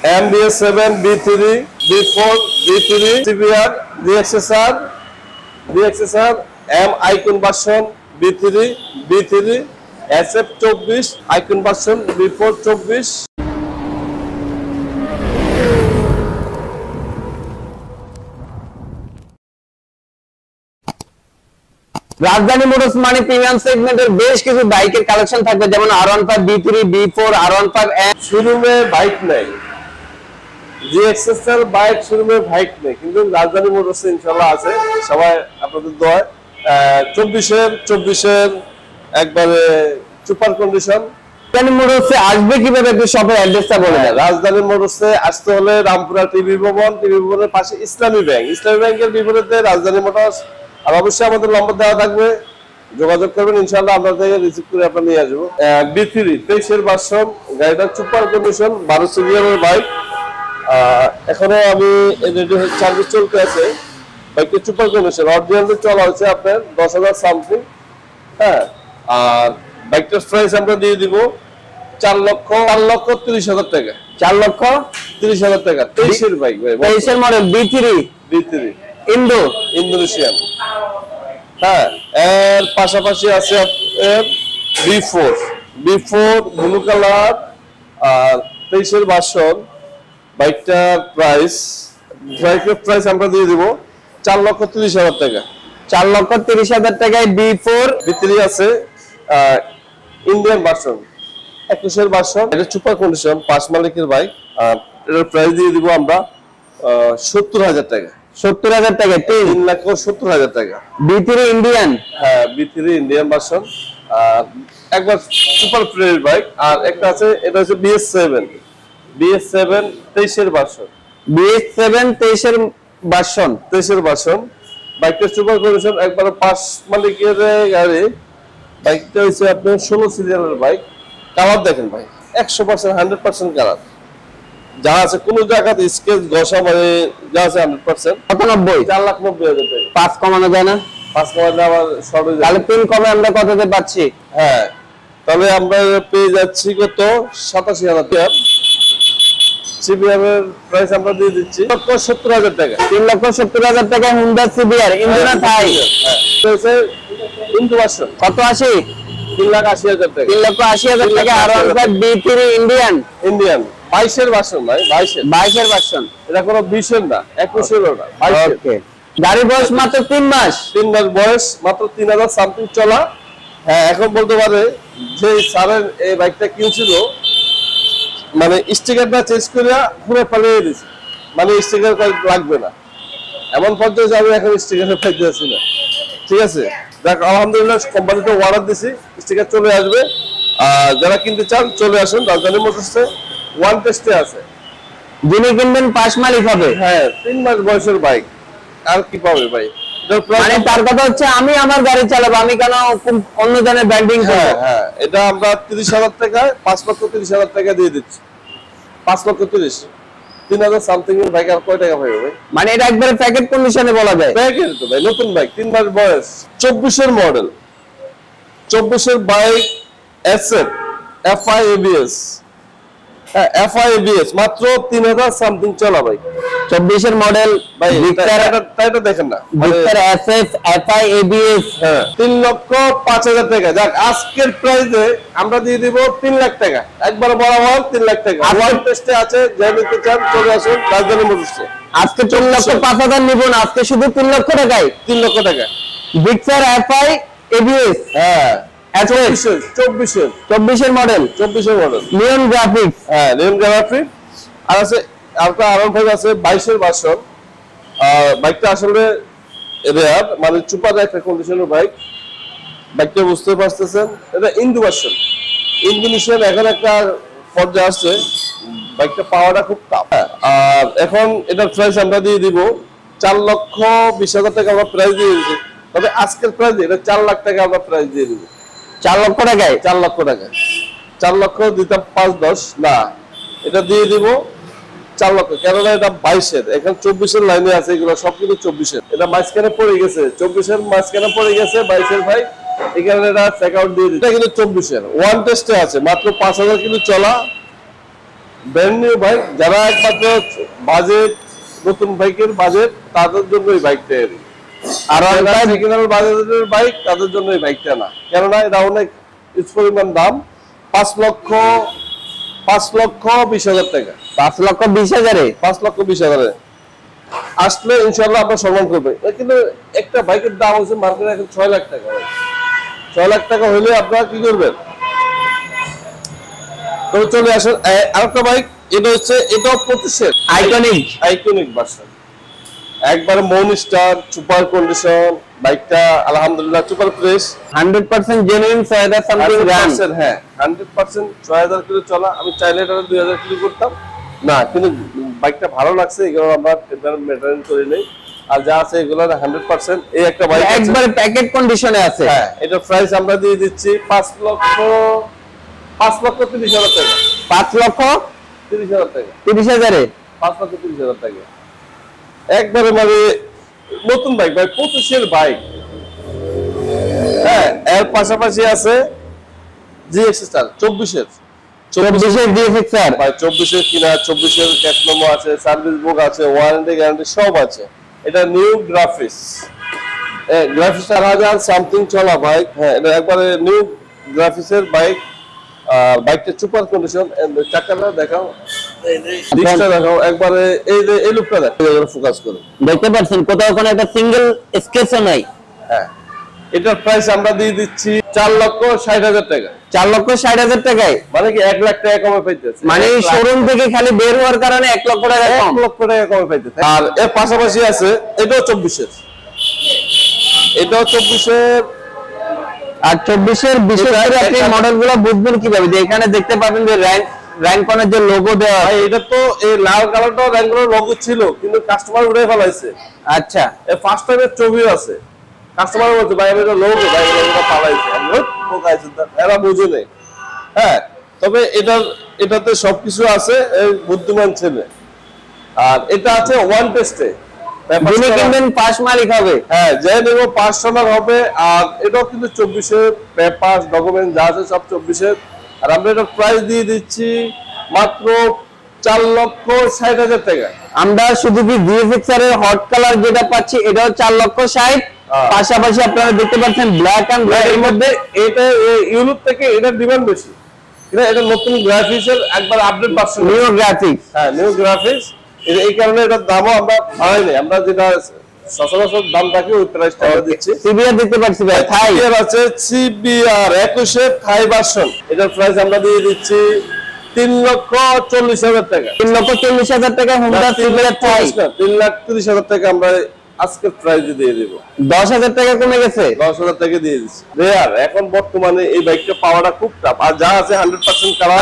MBS7 B3 B4 B3 CBR DXSR M icon version B3 B3 SF24 icon version B4 24। রাজধানী motors মানে premium সেগমেন্টের বেশ কিছু বাইকের কালেকশন থাকবে, যেমন R15 B3 B4 R15 শোরুমে বাইক নাই, GXSR বাইক শোরুমে বাইক নেই, কিন্তু রাজধানী মোটরসে ইনশাআল্লাহ আছে। সবাই আপনাদের দোয়ায় 24-এর একবারে সুপার কন্ডিশন। রাজধানী মোটরসে আসবে কিভাবে, একটু শপের অ্যাড্রেসটা বলে দেন। রাজধানী মোটরসে আসতে হলে রামপুরা টিভি ভবনের পাশে ইসলামী ব্যাংকের বিপরীতে রাজধানী মোটরস। আর অবশ্যই আমাদের নম্বর দেওয়া থাকবে, যোগাযোগ করবেন, ইনশাআল্লাহ আমরা থেকে রিসিভ করে আপনার নিয়ে আসবো। B3 23-এর ভার্সন, গাড়িটার সুপার কন্ডিশন, 12 সিরিয়ালের বাইক। এখনো আমি সার্ভিস চলতে আছে, বাইকের সুপার কন্ডিশন। অরিজিনালি চলা হচ্ছে আপনার 10,000 সামথিং। হ্যাঁ, আর বাইকটার প্রাইস আমরা দিয়ে দিব 4,30,000 টাকা। 4,30,000 টাকা। 23-এর বাইক ভাই, 23-এর মডেল B3 ইন্দোনেশিয়ান। হ্যাঁ, এর পাশাপাশি আছে B4 ব্লু কালার, আর 23-এর ভার্সন। বাইকটার প্রাইস আমরা দিয়ে দিব 4,30,000 টাকা। 4,30,000 টাকায় B4 B3 আছে, ইন্ডিয়ান ভার্সন, 21-এর ভার্সন। এটা সুপার কন্ডিশন, 5 মালিকের বাইক। আর এটার প্রাইস দিয়ে দিব আমরা 70,000 টাকা। 70,000 টাকা, 3,70,000 টাকা। B3 Indian. হ্যাঁ, B3 ইন্ডিয়ান ভার্সন। আর একবার সুপার প্রিমিয়াম বাইক। আর একটা আছে, এটা হচ্ছে BS7 23-এর ভার্সন। BS7 23-এর ভার্সন। বাইকটা সুপার কন্ডিশন, একবার 5 মালিকের গাড়ি। বাইকটা হচ্ছে আপনার 16 সিরিয়ালের বাইক। কালার দেখেন ভাই, 100% 100% কালার যা আছে, কোন জায়গাতে স্কেচ ঘষা মানে যা আছে 100%। 4,90,000 টাকা। 5 কমানো যায় না? 5 কমালে আবার শর্ট হয়ে যায়। তাহলে 3 কমে আমরা কততে পাচ্ছি? হ্যাঁ, তাহলে আমরা পেয়ে যাচ্ছি কত, 87,000 টাকা। সিবিআর এর প্রাইস আমরা দিয়ে দিচ্ছি 70,000 টাকা। 3,70,000 টাকা হুন্ডা সিবিআর ইঞ্জিন থাই। হ্যাঁ, ইন্দু ভার্সন। কত আসে? 3,80,000 টাকা। 3,80,000 টাকা। আর B3 ইন্ডিয়ান 22-এর ভার্সন ভাই, 22-এর ভার্সন। এটা কোনো 20-এর না, 21-এরও না, 22-এর। ওকে, গাড়ি বয়স মাত্র 3 মাস। 3 মাস বয়স, মাত্র 3,000 সামথিং চলা। হ্যাঁ, এখন বলতে পারে যে স্যারের এই বাইকটা কিনছিল, মানে স্টিকারটা চেঞ্জ করে পুরো পালিয়ে দিয়েছে, মানে স্টিকার লাগবে না, এমন পর্যায়ে যাবে এখন স্টিকার পাইতে যাচ্ছি না। ঠিক আছে, দেখ আলহামদুলিল্লাহ কোম্পানিতে অর্ডার দিছি, স্টিকার চলে আসবে। আর যারা কিনতে চান চলে আসুন, রাজধানী মোটরসে ওয়ান টেস্টে আছে। যিনি কিনবেন 5 মালিক হবে। হ্যাঁ, 3 মাস বয়সের বাইক, আর কি পাবে ভাই? মানে তার কথা হচ্ছে আমি আমার গাড়ি চালাবো, আমি কেন অন্য জনের ব্র্যান্ডিং করব? হ্যাঁ, এটা আমরা 30,000 টাকায় 5,30,000 টাকা দিয়ে দিচ্ছি। 5,30,000, 3,000 সামথিং এর বাইক আর কয় টাকা পাবে ভাই? মানে এটা একবারে প্যাকেট কন্ডিশনে বলা যায়। প্যাকেট তো ভাই, নতুন বাইক, 3 মাস বয়স, 24-এর মডেল, 24-এর বাইক, SF FI ABS। হ্যাঁ, FI ABS, মাত্র 3,000 সামথিং চলা বাইক। 24-এর মডেল ভাই, এটা দেখেন না, ভিক্টর SF FI ABS। হ্যাঁ, 3,05,000 টাকা। যাক, আজকের প্রাইসে আমরা দিয়ে দিব 3 লাখ টাকা, একবার বরাবর 3 লাখ টাকা। ওয়ান টেস্টে আছে, যে নিতে চান চলে আসুন রাজধানী মোটরসে। আজকে 4,05,000 নিব না, আজকে শুধু 3 লক্ষ টাকায়। 3 লক্ষ টাকা ভিক্টর FI ABS। হ্যাঁ, 24-এর মডেল, 24-এর মডেল, নিয়ন গ্রাফিক্স। হ্যাঁ, নিয়ন গ্রাফিক্স। আর আছে আপনার R15 আছে, 22-এর ভার্সন। বাইকটা আসলে রেয়ার, মানে সুপার একটা কন্ডিশনের বাইক। বাইকটা বুঝতে পারতেছেন, এটা ইন্দু ভার্সন, ইন্দোনেশিয়ান। এখন একটা পর্যায়ে আসছে, বাইকটা পাওয়াটা খুব টাফ। আর এখন এটার প্রাইস আমরা দিয়ে দিব 4,20,000 টাকা আমরা প্রাইস দিয়ে দিচ্ছি। তবে আজকের প্রাইস এটা 4 লাখ টাকা আমরা প্রাইস দিয়ে দিব। 4 লক্ষ টাকায়? 4 লক্ষ টাকা। 4 লক্ষ দিতাম 5-10 না, এটা দিয়ে দিব 4 লক্ষ। কেননা এটা 22-এর, এখন 24-এর লাইনে আছে, এগুলো সব কিন্তু 24-এর। এটা মাঝখানে পড়ে গেছে, 24-এর মাঝখানে পড়ে গেছে 22-এর ভাই, এই কারণে এটা চেক আউট দিয়ে দিচ্ছে। এটা কিন্তু 24-এর ওয়ান টেস্টে আছে, মাত্র 5,000 কিন্তু চলা। ব্র্যান্ড নিউ বাইক, যারা একমাত্র বাজেট, নতুন বাইকের বাজেট, তাদের জন্য এই বাইকটা। আর সেকেন্ড হ্যান্ড বাজেটের বাইক তাদের জন্য এই বাইকটা না, কেননা এটা অনেক পরিমাণ দাম। 5,20,000 টাকা। 5,20,000-এ? 5,20,000-এ আসলে ইনশাল্লাহ আপনার সম্মান করবে। কিন্তু একটা বাইকের দাম হচ্ছে মার্কেটে এখন 6 লাখ টাকা। 6 লাখ টাকা হলে আপনারা কি করবেন? তো চলে আসেন আরেকটা বাইক, এটা হচ্ছে, এটাও 25-এর আইকনিক ভার্সন, একবারে মনস্টার সুপার কন্ডিশন। বাইকটা আলহামদুলিল্লাহ super fresh, 100% genuine 6,000 something run. হ্যাঁ 100% 6,000 কিলো চলা। আমি চাইলে এটা 2,000 কিলো করতাম না, কিন্তু বাইকটা ভালো লাগছে, এগুলো আমরা মেনটেন করি নাই। আর যা আছে এগুলো 100%। এই একটা বাইক একবারে প্যাকেট কন্ডিশনে আছে। হ্যাঁ, এটা প্রাইস আমরা দিয়ে দিচ্ছি 5,30,000 টাকা। 5,30,000 টাকা। 30,000-এ? 5,30,000 টাকা একবারে, মানে নতুন বাইক ভাই, 25-এর বাইক। হ্যাঁ, এর পাশাপাশি আছে GX-R 24-এর GX-R ভাই, 24-এর কিনা, 24-এর ক্যাশ মেমো আছে, সার্ভিস বুক আছে, ওয়ারেন্টি গ্যারান্টি সব আছে। এটা নিউ গ্রাফিক্স, গ্রাফিক্স 4,000 সামথিং চলা বাইক। হ্যাঁ, এটা একবারে নিউ গ্রাফিক্সের বাইক। বাইকটা সুপার কন্ডিশন। চাকাটা দেখাও, ডিস্কটা দেখাও, একবারে এই লুকটা দেখো, ফোকাস করো। দেখতে পাচ্ছেন কোথাও কোনো একটা সিঙ্গেল স্কেচও নাই। হ্যাঁ, এটার প্রাইস আমরা দিয়ে দিচ্ছি 4,60,000 টাকা। 4,60,000 টাকায়? মানে কি 1 লাখ টাকা কমে পাইতেছে। মানে শোরুম থেকে খালি বের হওয়ার কারণে 1 লক্ষ টাকা কম। 1 লক্ষ টাকা কমে পাইতেছে। আর এর পাশাপাশি আছে, এটাও 24-এর, এটাও 24-এর। আর 24-এর বিশেষ করে আপনি মডেলগুলো বুঝবেন কিভাবে? যে এখানে দেখতে পাবেন যে র‍্যাঙ্কনের যে লোগো দেওয়া আছে। এটা তো এই লাল কালারটাও র‍্যাঙ্কনের লোগো ছিল, কিন্তু কাস্টমার উড়ে ফেলাইছে। আচ্ছা, এই ফার্স্ট টাইমের ছবিও আছে। কাস্টমার বলছে ভাই এটা লোগো, ভাই লোগোটা পালাইছে। পোকাইছে, এরা বুঝে নেই। হ্যাঁ, তবে এটাতে সবকিছু আছে, এই বুদ্ধিমান ছেলে। আর এটা আছে ওয়ান টেস্টে, যিনি কিনবেন পাস মালিক হবে। হ্যাঁ, যে নেব 5 টনার হবে। আর এটাও কিন্তু 24-এর পেপার ডকুমেন্ট যা আছে সব 24-এর। আর আমরা এটা প্রাইস দিয়ে দিচ্ছি মাত্র 4,60,000 টাকা। আমরা শুধু কি GX-R এর হট কালার যেটা পাচ্ছি এটাও 4,60,000। পাশাপাশি আপনারা দেখতে পাচ্ছেন ব্ল্যাক এন্ড ব্ল্যাক এর মধ্যে, এটা ইউরোপ থেকে এটার ডিমান্ড বেশি। এটা নতুন গ্রাফিক্সের একবার আপডেট ভার্সন, নিউ গ্রাফিক্স। হ্যাঁ, নিউ গ্রাফিক্স। এই কারণে এটার দামও আমরা বাড়াই নাই, আমরা যেটা সচরাচর দাম রাখি ওই প্রাইসটা আমরা দিচ্ছি। সিবিআর দেখতে পাচ্ছি ভাই, থাই সিবিআর আছে, সিবিআর 21-এর থাই ভার্সন। এটার প্রাইস আমরা দিয়ে দিচ্ছি 3,40,000 টাকা। 3,40,000 টাকা হোন্ডা সিবিআর থাই। 3,30,000 টাকা আমরা আজকে প্রাইস দিয়ে দেব। 10,000 টাকা কমে গেছে। 10,000 টাকা দিয়ে দিচ্ছি। রেয়ার, এখন বর্তমানে এই বাইকটা পাওয়াটা খুব টাফ। আর যা আছে 100% কালার।